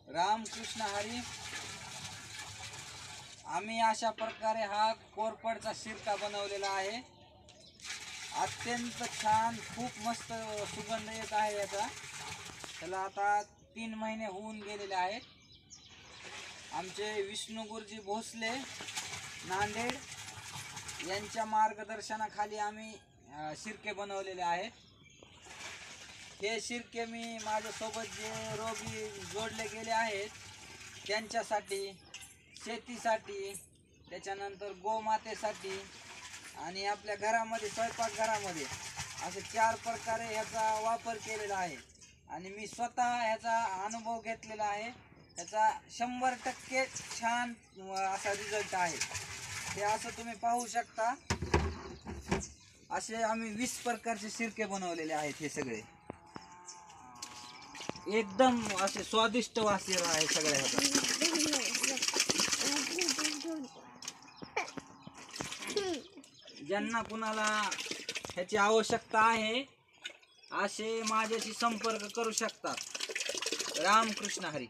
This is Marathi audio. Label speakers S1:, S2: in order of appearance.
S1: रामकृष्ण हरी. आम्ही अशा प्रकारे हा कोरफडचा शिरका बनवलेला आहे. अत्यंत छान, खूप मस्त सुगंध येत आहे याचा. त्याला आता 3 महिने होऊन गेलेले आहेत. आमचे विष्णू गुरुजी भोसले नांदेड यांच्या मार्गदर्शनाखाली आम्ही शिरके बनवलेले आहेत. हे शिरके मी माझ्यासोबत जे रोगी जोडले गेले आहेत त्यांच्यासाठी, शेतीसाठी, त्याच्यानंतर गोमातेसाठी आणि आपल्या घरामध्ये, स्वयंपाकघरामध्ये असे 4 प्रकारे ह्याचा वापर केलेला आहे. आणि मी स्वतः ह्याचा अनुभव घेतलेला आहे. ह्याचा 100% छान असा रिझल्ट आहे. हे असं तुम्ही पाहू शकता. असे आम्ही 20 प्रकारचे शिरके बनवलेले आहेत. हे सगळे एकदम असे स्वादिष्ट वास येणार आहे सगळ्या ह्याचा. ज्यांना कुणाला ह्याची आवश्यकता आहे असे माझ्याशी संपर्क करू शकतात. रामकृष्ण हरी.